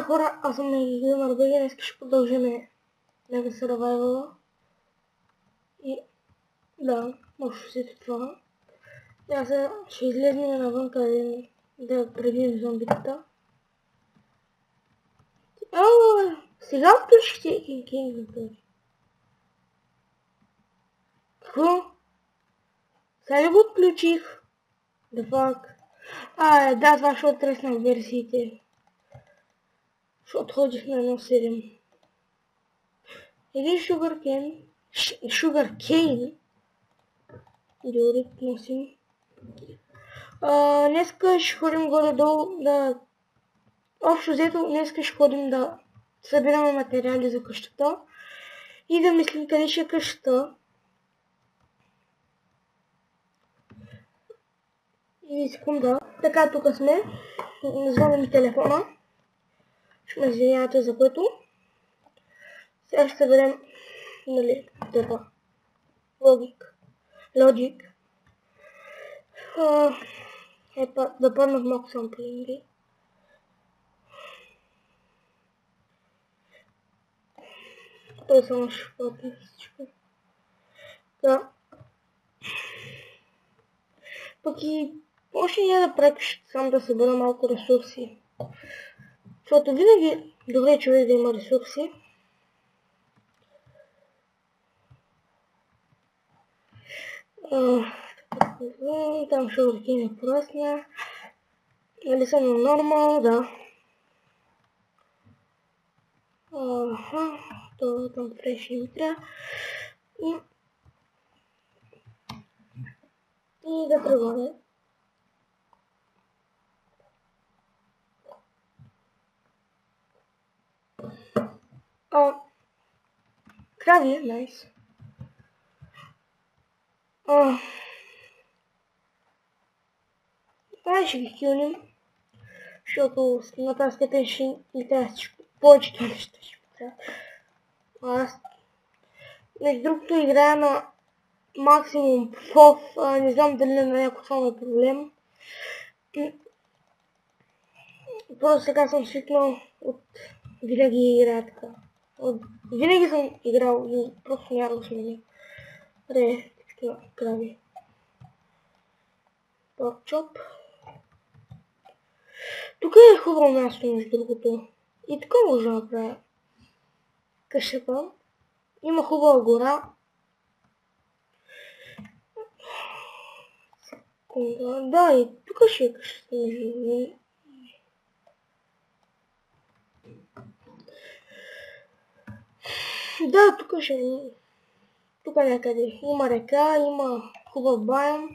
хора, аз съм Геймър БГ, днес ще продължим Mega Survival. И да, може да си това. Аз ще излезнем навън да пребием зомбитата. Сега включихте Кинг. Какво? Сега ли го отключих? The fuck? Да, това ще отреснах версиите. Защото ходих на 1.7. Един Sugarcane. Диорит носим. Днеска ще ходим горе-долу да... Общо взето, днеска ще ходим да събираме материали за къщата. И да мислим къде ще е къщата. И секунда. Така, тук сме. Звъня ми телефона. Ще ме извинявате за което. Сега ще съберем, нали, това. Logic. Да пърнах малко самплинги. Той само ще платим всичко. Да. Пък и може и да прекаш сам да събера малко ресурси. Защото винаги добре човек да има ресурси. Там ще откине пръсня. Нали съм на нормал, да. То там фреш ми трябва. И да тръгваме. Крави, найс. Ще ги килнем, защото на тази степен ще ни трябва всичко. Повечето неща ще трябва. Аз, между другото, играя на максимум FOV, не знам дали на някой това е проблем. Просто сега съм свикнал от винаги играя така. Винаги съм играл, но просто няма да сменя. Такива крави. Поркчоп. Тук е хубаво място, между другото. И така може да направя къщата. Има хубава гора. Да, и тук ще е къщата, между другото. Да, тук ще е. Тук някъде. Има река, има хубав баян.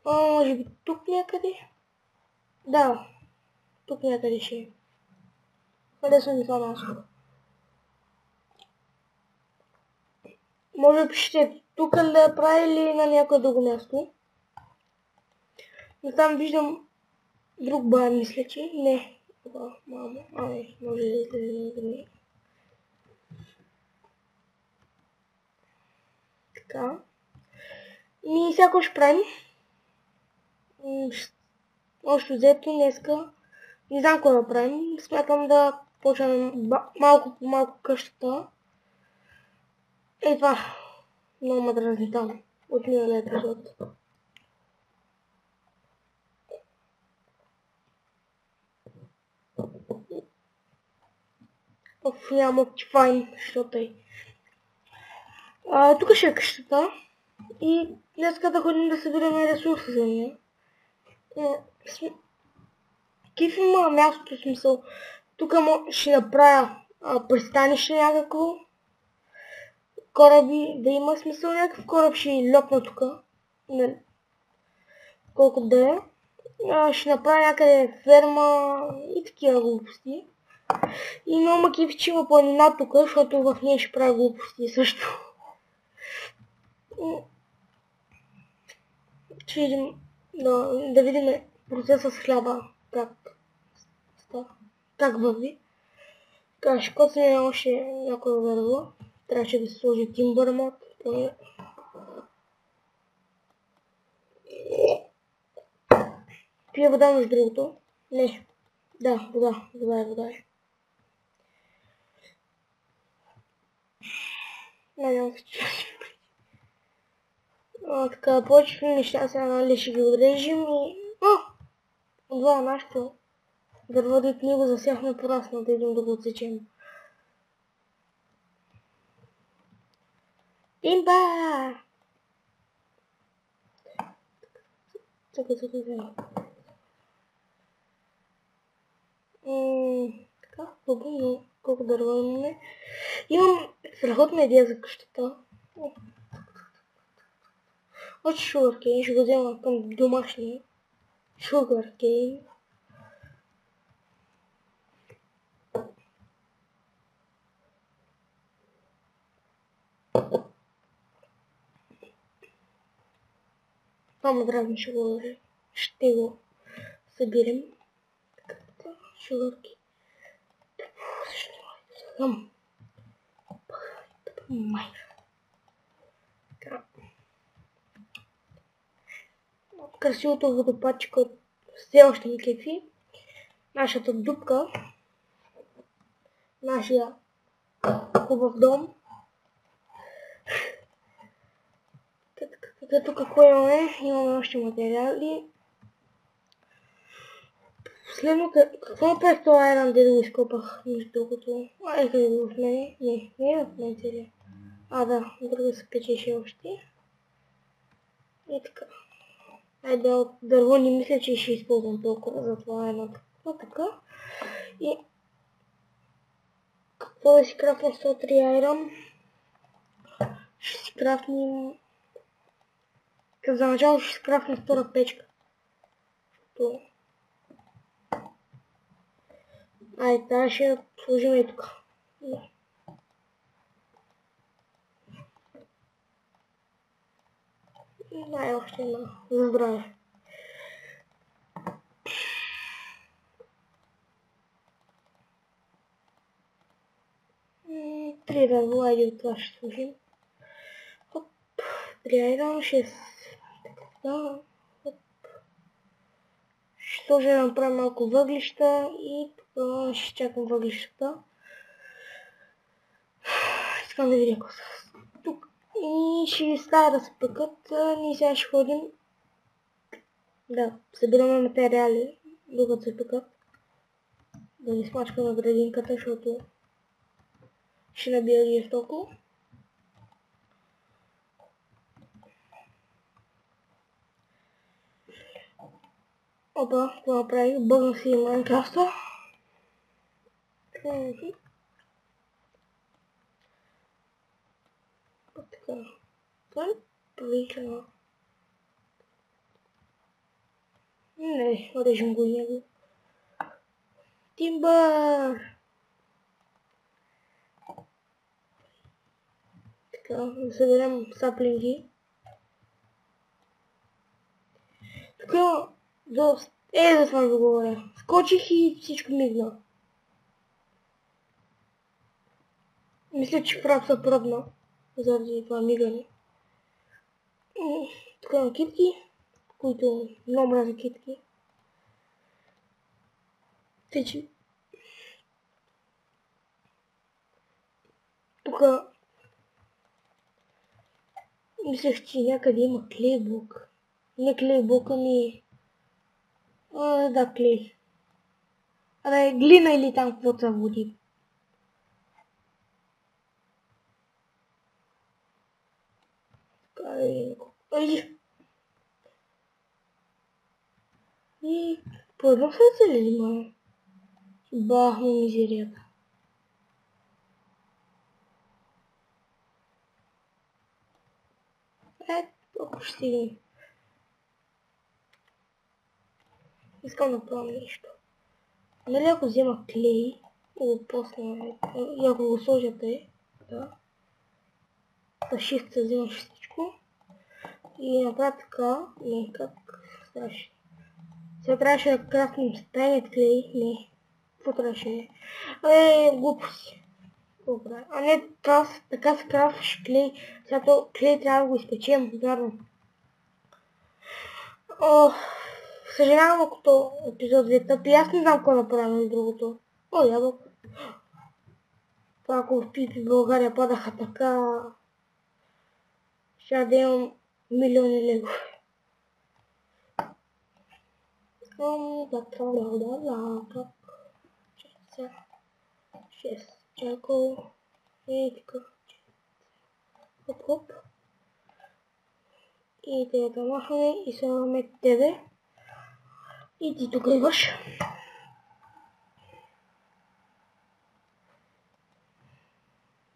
Може би тук някъде. Да, тук някъде ще е. Харесва ми това място. Може да пишете тук да я прави или на някое друго място. Но там виждам друг баян, мисля, че не. Мамо, може да излезе. Така. И всяко ще правим. Още взето днеска. Не знам какво да правим. Смятам да почваме малко по малко къщата. Това. Много ме дразни там. От миналия епизод. Няма файн, защото е. Тук ще е къщата. И днеска да ходим да събираме ресурси за нея. Киф има мястото, смисъл. Тук ще направя пристанище някакво. Кораби, да има смисъл, някакъв кораб ще лопна тук. Колко да е. Ще направя някъде ферма и такива глупости. И много ма киф, че има планина тук, защото в нея ще правя глупости също. Ще видим, да видим процеса с хляба, как върви. Така, ще коцнем още някое дърво. Трябваше да се сложи Timber Mod. Пия вода, между другото. Не, Да, вода е. Надявам се, че така, почваме неща, сега нали ще ги отрежем и... Това е нашето дърво, дето ние го засяхме порасна, да идем да го отсечем. Имба! Така. Така, хубаво, колко дърво имаме. Имам страхотна идея за къщата. Още шугаркейн, ще го взема към домашния. Шугаркейн. Мамо, дразни ще го събирам. Шугарки. Красивото водопадче, което все още ми кефи. Нашата дупка. Нашия хубав дом. Тук какво имаме? Имаме още материали. Последното е... Какво направих това Айран, де да го изкопах? Между другото... къде го в мене? Не е в мен целия. Да, друга се печеше още. И така. От дърво не мисля, че ще използвам толкова, затова едно така. И... Какво да си крафнем 103 айрон? Ще си крафнем... За начало ще си крафнем втора печка. Тази ще сложим и тук. Още една. За здраве. Три дърва, от това ще сложим. Хоп. 3 айрон, 6. Така. Ще сложа да направим малко въглища и тук ще чакам въглищата. Искам да видя какво са. Тук и ще ги става да се пъкат. Ние сега ще ходим. Да, събираме материали, докато се пъкат. Да не смачкаме градинката, защото ще набия жестоко. Опа, това направих. Бъгна си Майнкрафта. Така. Това е прилично. Не, режем го и него. Тимбър! Така, да съберем саплинги. Тук доста... за това да говоря. Скочих и всичко мигна. Мисля, че прав са пробна. Заради това мигане. Тук има китки, които много мразя китки. Течи. Тук мислех, че някъде има клейблок. Не клейблок, ами... да, клей. Глина или там каквото са води. И по едно сърце ли има? Бахме мизерията. Толкова ще стигнем. Искам да правя нещо. Нали ако взема клей, после, и ако го сложате, да, shift взема всичко и направя така, не, как трябваше. Сега трябваше да крафтим стайнет клей, не, какво трябваше? Глупости. А не, така се крафтиш клей, сега клей трябва да го изпечем, вярно. Съжалявам, ако то епизод ви тъпи. Аз не знам какво направим с другото. О, ябълка. Ако в Пипи България падаха така, ще да имам милиони лего. Шест. Чакал. И така. Хоп, хоп. И те да махаме и слагаме тебе. И ти тук имаш.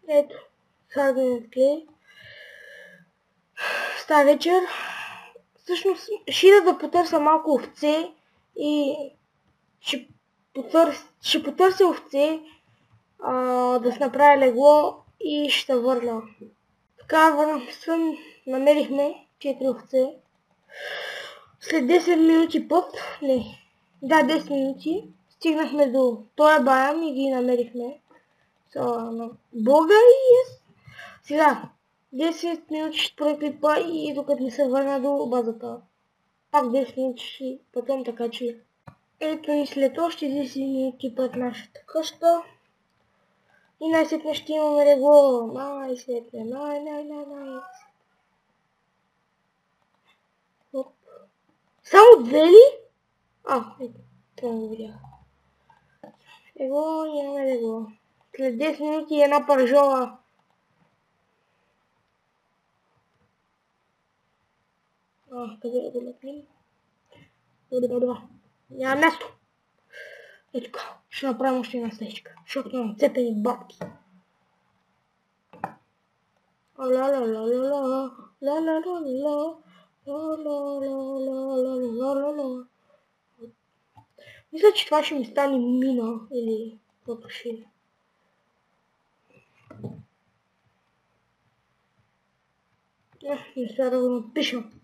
Ето. Слагаме клей. Става вечер. Всъщност ще ида да потърся малко овце и ще потърся овце да се направя легло и ще върна. Така, върнах се, намерихме 4 овце. След 10 минути път, да, 10 минути, стигнахме до този баян и ги намерихме. На Бога и сега, 10 минути ще прекипа и докато не се върна до базата. Пак 10 минути ще пътувам, така че ето и след още 10 минути път нашата къща. И най-сетне ще имаме легло. Най-сетне. Само две ли? Ето. Това не видях. Легло, имаме легло. След 10 минути една пържола. Къде да го лепим? Няма място. Ето така. Ще направим още една стечка. Защото имам цепени бабки. Мисля, че това ще ми стане мина или каквото ще е. Не сега да го напишем.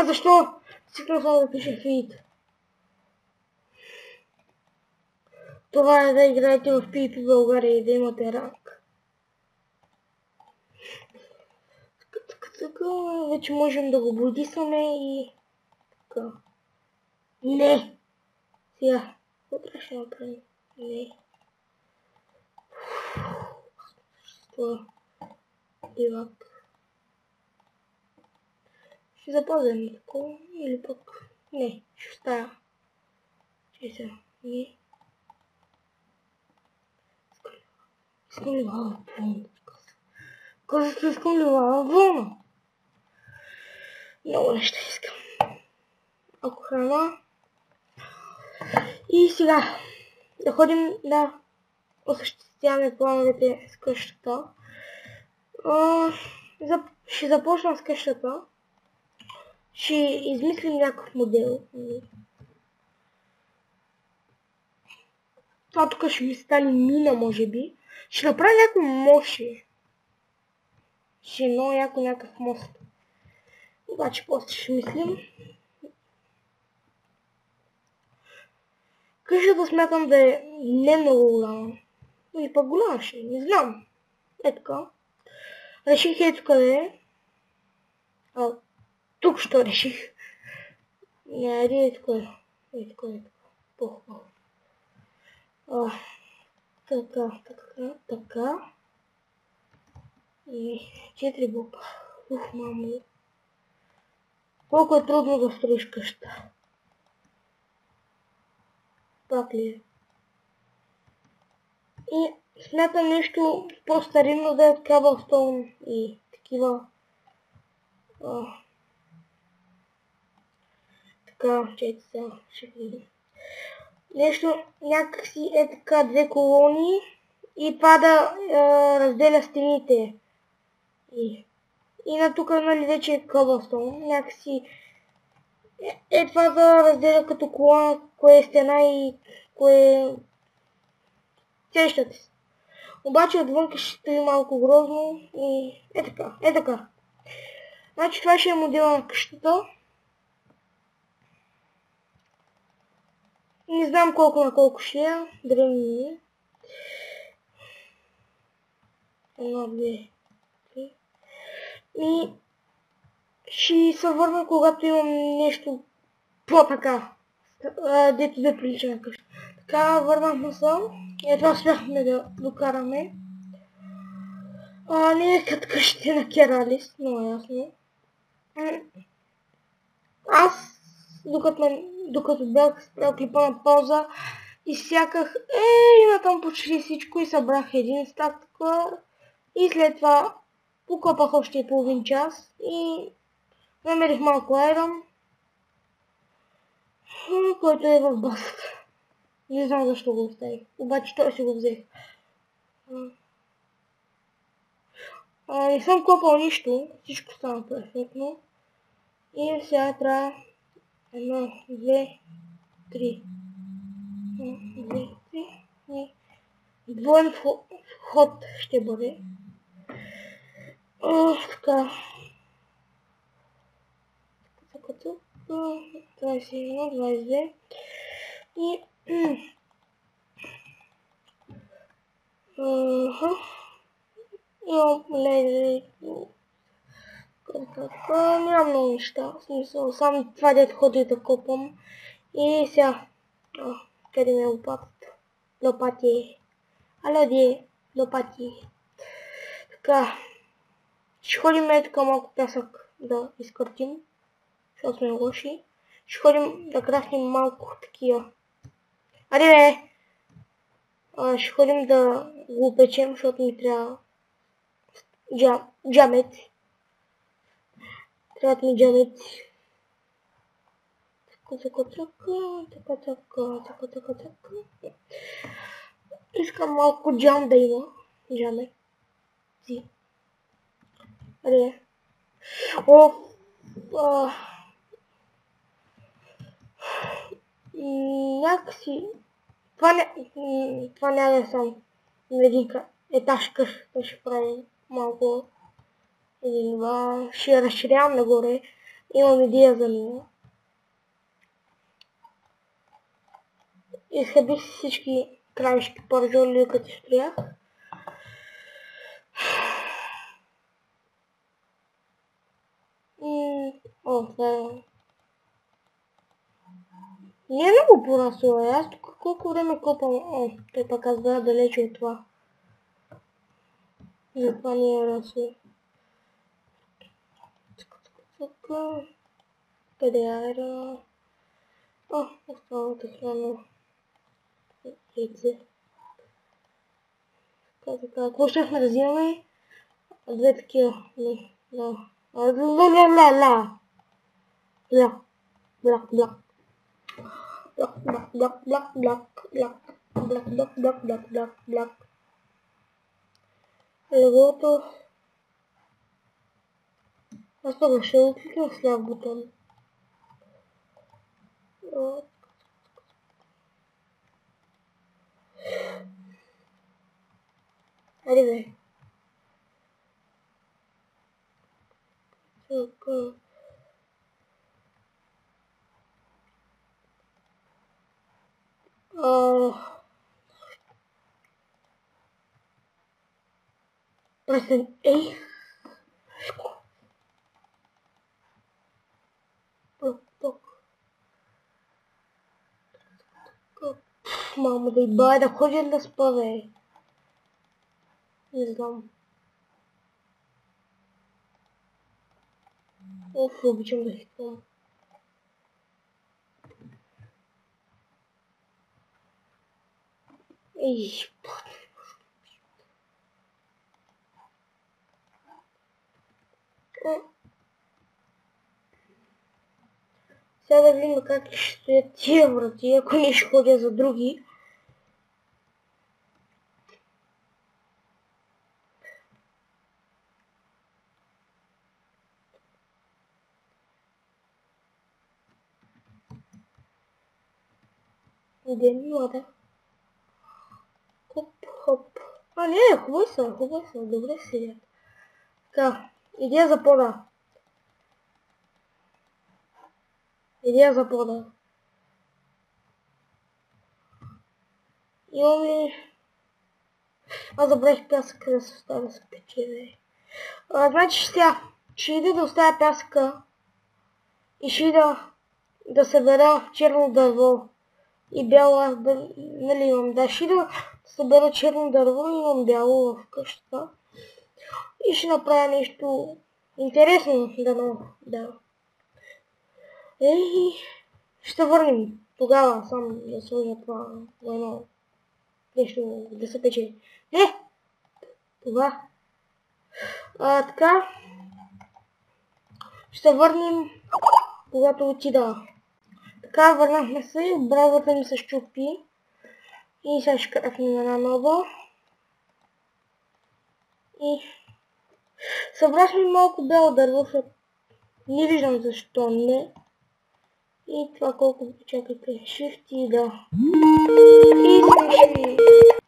Защо? Сигурно само да пише фит. Това е да играете в PvP България и да имате ранг. Така, вече можем да го бодисваме и така. Не! Сега, какво ще направим? Не. Това дивак. Ще запазим такова или пък не, ще оставя. Че сега, не. Искам ли лава вълна? Казах, искам ли лава вълна? Много неща искам. Ако храна. И сега да ходим да осъществяваме плановете с къщата. Ще започна с къщата. Ще измислим някакъв модел. Това тук ще ми стане мина, може би. Ще направя някакво моше. Ще много някакъв мост. Обаче после ще мислим. Къщата смятам да е не много голяма. И пък голяма ще, не знам. Е така. Реших ето къде е. Тук що реших. Не, ето къде. Ето къде. По-хубаво. Така. И 4 блока. Мамо. Колко е трудно да строиш къща. Пак ли е? И смятам нещо по-старинно да е Cobblestone и такива. Така, чете сега, ще видим. Нещо някакси е така 2 колони и това да разделя стените. И на тук, нали, вече е Cobblestone. Някакси е това да разделя като колона, кое е стена и кое е... Сещате се. Обаче отвънка ще стои малко грозно и е така. Значи това ще е модела на къщата. Не знам колко на колко ще е, древни. Едно, две, три. И ще се върна, когато имам нещо по-така. Дето да прилича на къща. Така, върнахме се. Едва успяхме да докараме. Не е като къщите на Кералис, много ясно. Аз, докато бях спрял клипа на пауза, изсяках на там почти всичко и събрах един стак такова. И след това покопах още половин час и намерих малко айрон, който е в басата. Не знам защо го оставих, обаче той си го взех. Не съм копал нищо, всичко стана перфектно. И сега трябва едно, две, три. Две, три. Двоен вход ще бъде. Така. 21, 22. И имам нямам много неща, в смисъл, само това дето ходи да копам. И сега, къде ми е лопатата? Лопати. Ало, ди, лопати. Така, ще ходим тук малко пясък да изкъртим, защото сме лоши. Ще ходим да крафтим малко такива. Аре бе! Ще ходим да го печем, защото ми трябва джамет. Трябват ми джамети. Така. Искам малко джам да има. Джамет. Аре. Някакси... Това няма да съм на един етаж къщата, ще правим малко един-два, ще разширявам нагоре, имам идея за него. Изхабих всички краешки паржоли, като строях. Това е... Не е много порасло, аз тук колко време копам. Той пък аз бях далече от това. Затова не е расло. Къде е аера? Останалата храна. Яйце. Така. Какво щехме да взимаме? Две такива. Блак. Легото. Аз това ще откликна с ляв бутон. Айде бе. Така. Пресен. Мамо да и бая да ходя да спа, бе. Не знам. Обичам да хитвам. Сега да видим как ще стоят тия врати, ако не ще ходя за други. Идем, млада. Хоп. Не, хубаво са, добре седят. Така, идея за пода. Имам ли... Аз забравих пясъка да се оставя да се пече. Значи сега, ще ида да оставя пясъка и ще ида да събера черно дърво и бяло, нали имам, да, ще ида да събера черно дърво и имам бяло в къщата. И ще направя нещо интересно, да. Ще върнем тогава, само да сложа това едно нещо да се пече. Това. Така. Ще върнем, когато отида. Така, върнахме се, брадата ми се щупи. И сега ще кръпнем една нова. И събрахме малко бяло дърво, защото не виждам защо не. И това колко, чакайте, shift и да. И слушай.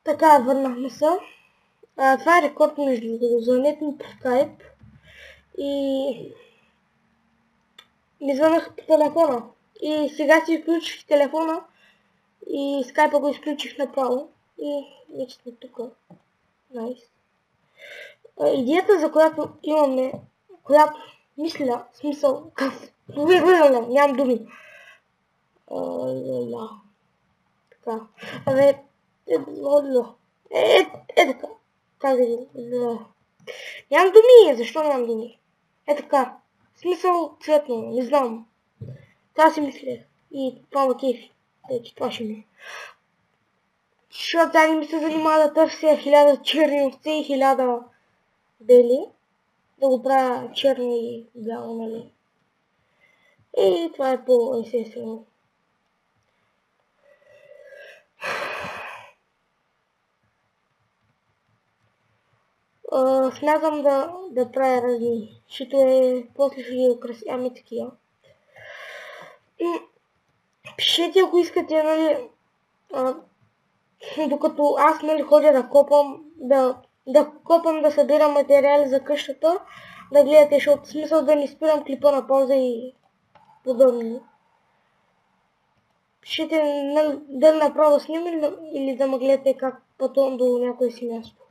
Така, върнахме се. Това е рекорд между звънете ми по скайп. И ми звънаха по телефона. И сега си изключих телефона. И скайпа го изключих направо. И вече сме тук. Найс. Идеята, за която имаме, която мисля, смисъл, нямам думи. Така. Така. Нямам думи, защо нямам думи? Така. Смисъл цветно, не знам. Това си мисля. И това ма кефи. Това ще ми. Защото тя не ми се занимава да търся 1000 черни овце и 1000 бели. Да го правя черно и бяло, нали. И това е по-естествено. Смятам да правя разни шитове, после ще ги украсяваме такива. Пишете, ако искате, нали, докато аз, нали, ходя да копам, да събирам материали за къщата, да гледате, защото смисъл да не спирам клипа на пауза и подобни. Пишете, дали направо снимам или да ме гледате как пътувам до някое си място.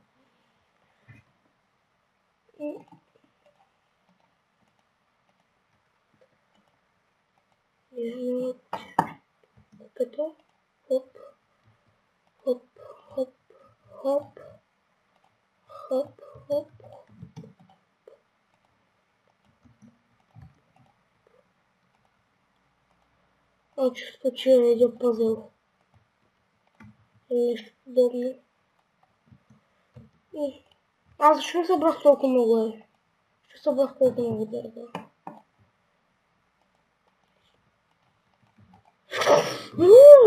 Като хоп, хоп, хоп, хоп, хоп, хоп. Чувство, че е един пъзел. Нещо подобно. Аз защо събрах толкова много Защо събрах толкова много дърва?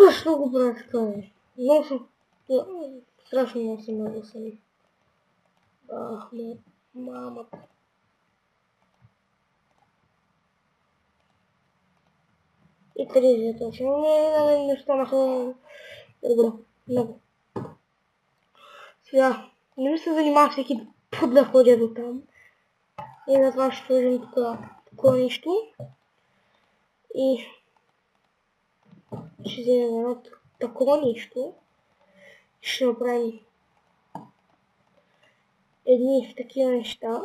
Защо го правя така, Много съм... Страшно много съм ядосан. Мамата. И тези точно. Не станаха... Добре, много. Сега, не ми се занимава всеки път да ходя до там. И затова ще сложим такова нещо. И ще вземем едно такова нещо. Ще направим едни такива неща.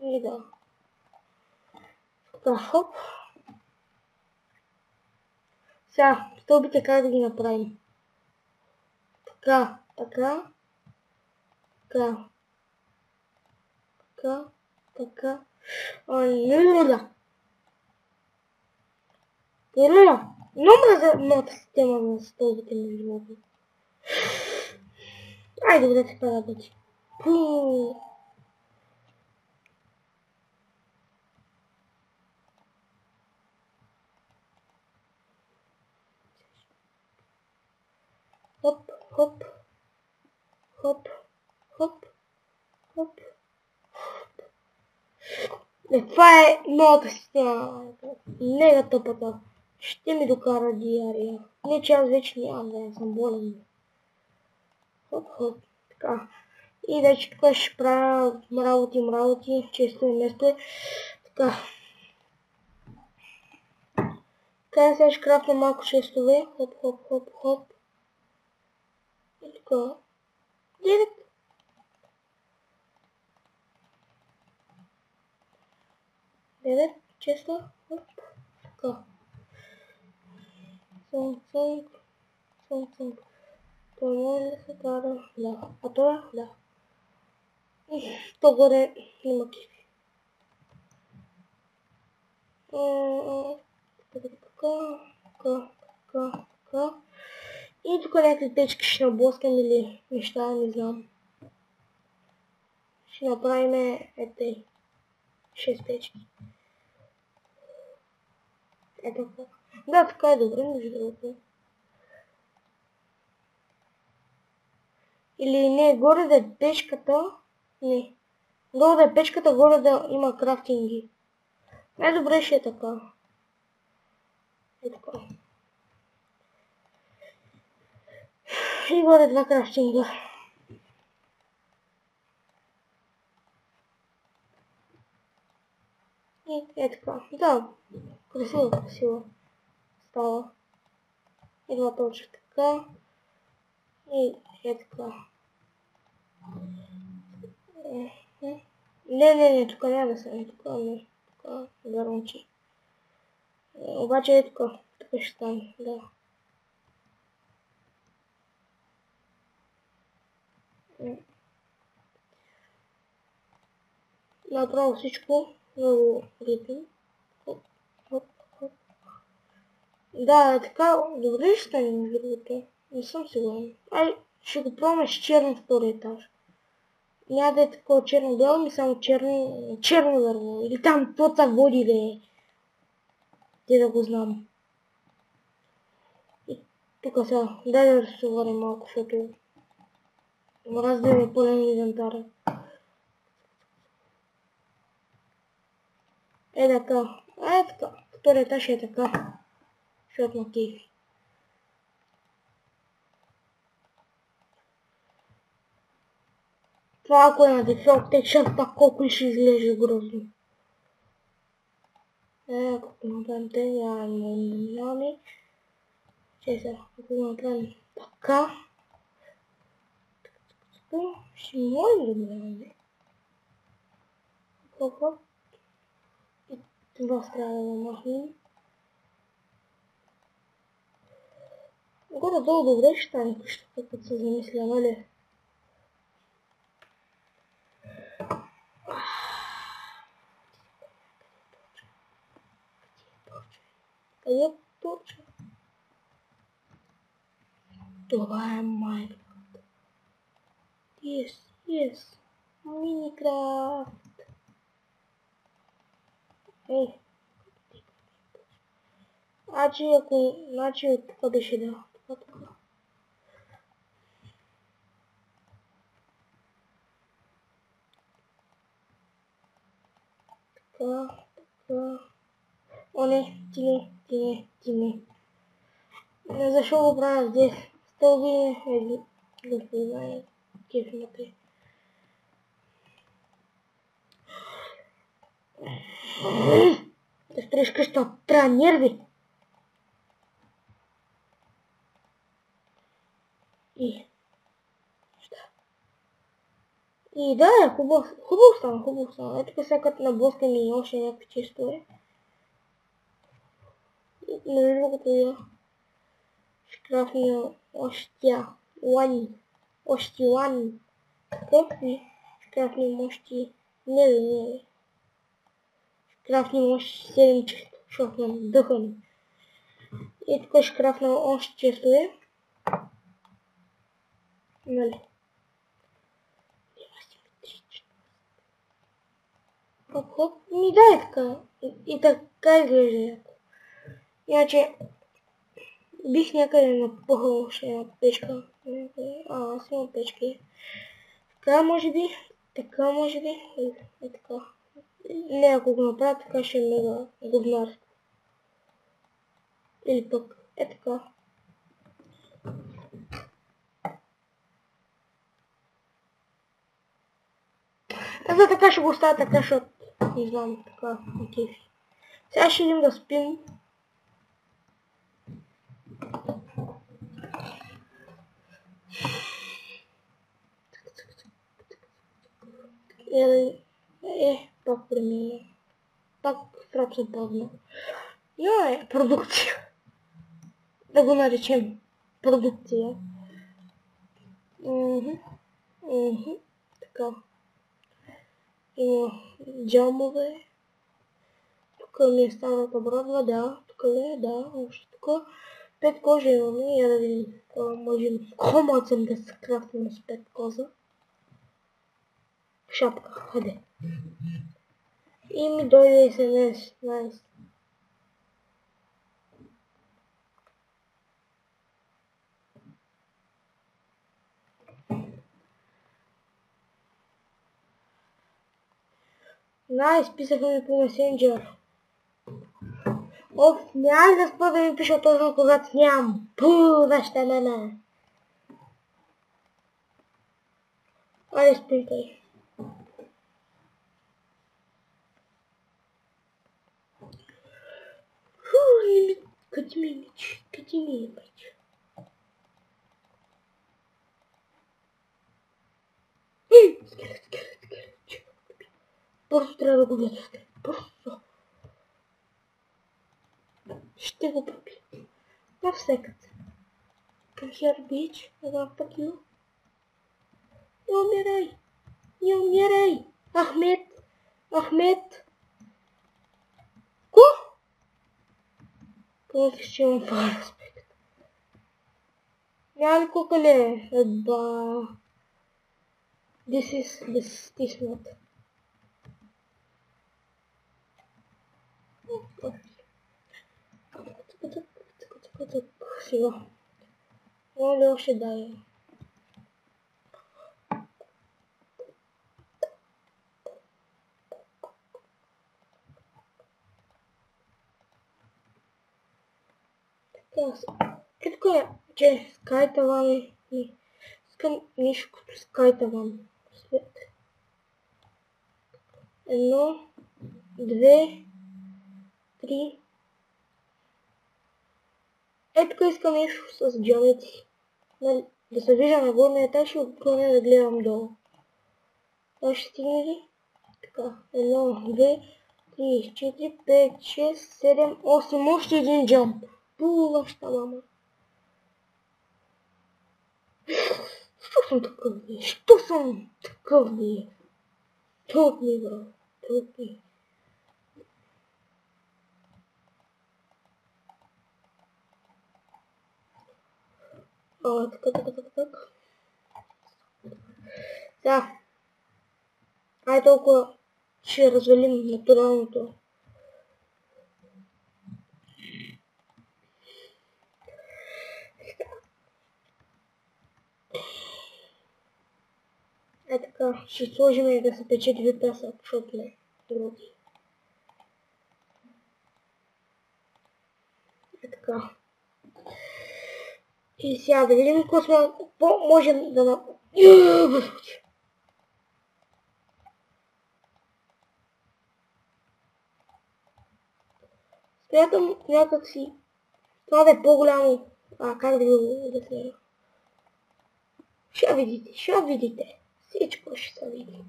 И да. Така, хоп. Сега, стълбите как да ги направим. Така. Много мразя новата система на стълбите между много. Айде, да така работи. Хоп, хоп, хоп, хоп, хоп. Това е новата система. Нега тъпата. Ще ми докара диария. Не, че аз вече нямам, съм болен. Хоп, хоп. Така. И вече тук ще правя работи, често и место е. Така. Така сега ще крафна малко честове. Хоп, хоп, хоп, хоп. И така. Директ. Директ, често. Така. Цунг. Това може да се кара. Да. А това? Да. То горе има кифи. Така. И тук някакви печки ще наблъскам или неща, не знам. Ще направим ете 6 печки. Ето така. Да, така е добре, между другото. Или не, горе да е печката. Не. Долу да е печката, горе да има крафтинги. Най-добре ще е така. Е така. И горе два крафтинга. И е така. Да. Красиво. Става. И два точка така. И е така. Не, тук няма да стане. Тук не. Тук гаранчи. Обаче е така. Тук ще стане. Да. Направо всичко много ритм. Да, така, добре ще стане между другото. Не съм сигурен. Ай, ще го пробваме с черен втори етаж. Няма да е такова черно-бяло, ми само черно дърво. Или там какво са води да е. Те да го знам. И тук сега, дай да разтоварим малко, защото мраз да е пълен инвентара. Е така. Е така. Втори етаж е така. Защото на кейфи. Това ако е на дефолт текшър, пак колко ще изглежда грозно. Ако го направим те, нямаме. Че сега, ако го направим така. Ще можем да го нямаме. Хоп. И това трябва да го махнем. Горе-долу добре ще стане къщата, като се замисля, нали? Къде е точно? Това е Майнкрафт. Yes. Миникрафт. Ей. Значи от тук беше да. Така. О, не, ти не. Защо го правя здесь? Стълби да се знае кефната е. Да строиш къща, трябва нерви. И да, хубаво стана. Ето тук сега като наблъскам и още някакви честове. Между другото я ще крафнем още лан. Какво? Ще крафнем още... Не. Ще крафнем още 7 често, защото нам дъхане. И тук ще крафнем още честове. Нали? Хоп. Ми да е така. И така изглежда яко. Иначе бих някъде напъхал още една печка. Аз имам печки. Така може би. Е така. Не, ако го направя така ще е мега говнарско. Или пък е така. За така ще го оставя така, защото не знам така кефи. Сега ще идем да спим. Пак премия. Пак страшно бавно. Имаме продукция. Да го наречем продукция. Така. Има джамове. Тук ми е станата брадва, да. Тук ли е, да. Още тук. 5 кожи имаме. Я да видим. Можем комацем да се крафтим с 5 коза. Шапка, хайде. И ми дойде SMS. Найс. Найс, писаха ми по месенджер. Оф, няма да спа да ми пиша точно когато нямам. Пuu, веща мене. Айде спинкай. Къде ми е меч? Къде ми е меч? Скелет. Просто трябва да го гледам. Просто. Ще го пробия. На всекът. Come here, bitch. I wanna fuck you. Не умирай. Ахмед. Ко? Помниш, че имам това респект. Няма ли кукале? Еба. This not. Сега. Моля още дай. Тук е, че скайтавам и искам нещо като скайтавам. След 1, 2, 3. Тук искам нещо с джамети. Да се вижда на горния етаж и отклоня да гледам долу. Това ще стигне ли? Така, 1, 2, 3, 4, 5, 6, 7, 8, още един джамп. Вашата мама. Що съм такъв ли? Тълп ми, бро. Тълп ми. Така. Да. Ай толкова ще развалим натуралното. Така, ще сложим и да се пече 2 пясък, защото не други. Така. И сега да видим какво можем да направим. Смятам някакси това да е по-голямо. Как да го обясня? Ще видите. Всичко ще се види.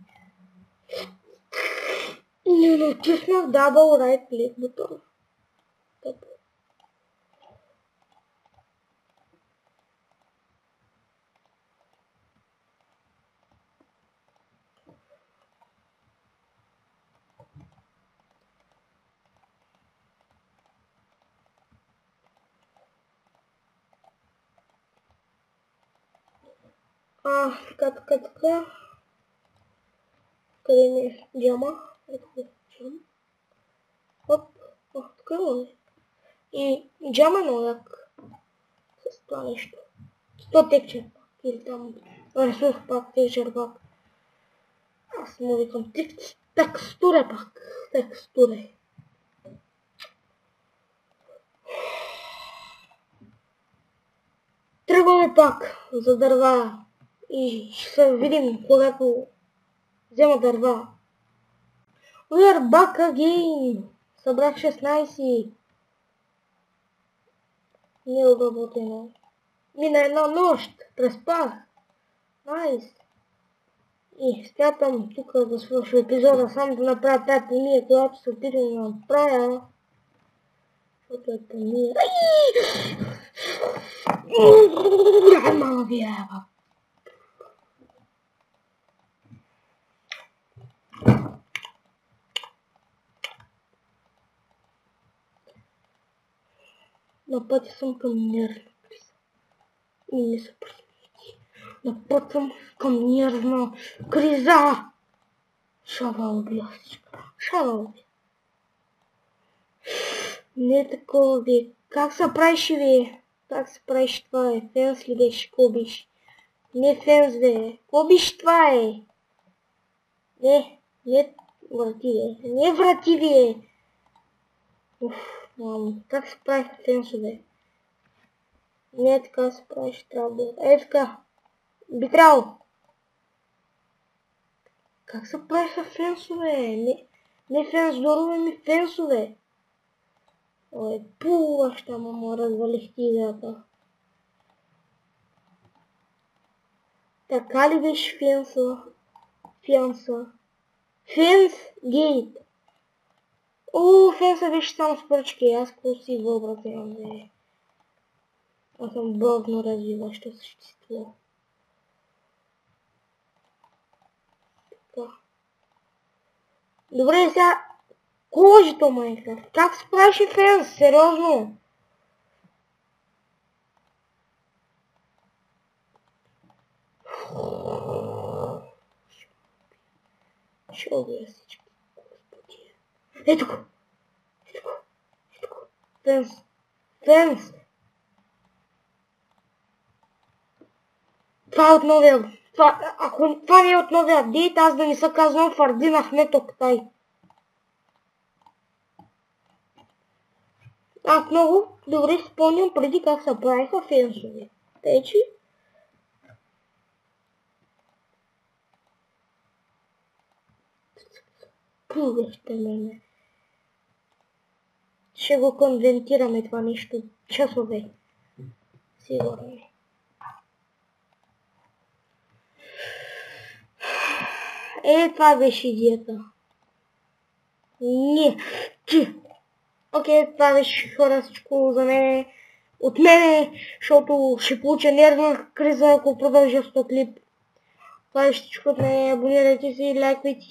Не натиснах Double Right Click бутон. Тъпо. Така. Къде ми е джама? Ето джам. Оп. Тук имаме. И джама е много як. С това нещо. 100 текчер пак. Или там ресурс пак, текчер пак. Аз му викам текстура пак. Текстура. Тръгваме пак за дърва. И ще се видим, когато взема дърва. We are back again! Събрах 16. Неудобно. Мина една нощ. Преспах. Найс. И смятам тук да свърши епизода, само да направя тази помия, която се опитвам да направя. Защото е помия. Ай, мама ви ева. На пътя съм към нервна криза. И не се просмейте. На път съм към нервна криза. Шавал блясичка. Шавал би. Не е такова бе. Как се правиш бе? Как се правиш това е? Фенс ли беше? Ко беше? Не фенс бе. Ко беше това е? Не врати бе. Не врати бе. Уф, мамо. Как се прави фенсове? Не е така се правиш, трябва да е така. Би трябвало. Как се правиха фенсове? Не фенс дорове, ми фенсове. Ой, пула, ще му развалих тигата. Така ли беше фенса? Фенс гейт. Фенса беше само с пръчки. Аз какво си въобразявам, бе. Аз съм бавно развиващо същество. Така. Добре, сега... Кожито, Майнкрафт. Как се правеше фенс? Сериозно? Ще убия всички. Господи. Ето го! Фенс! Това е от новия... Ако това не е от новия апдейт, аз да не се казвам Фардин Ахмет Октай. Аз много добре спомням преди как се правиха фенсове. Тъй че... Пугаща мене. Ще го конвентираме това нещо часове. Сигурно. Това беше идеята. Не. Окей, това беше хора всичко за мен. От мене, защото ще получа нервна криза, ако продължа с този клип. Това е всичко от мен. Абонирайте се и лайквайте.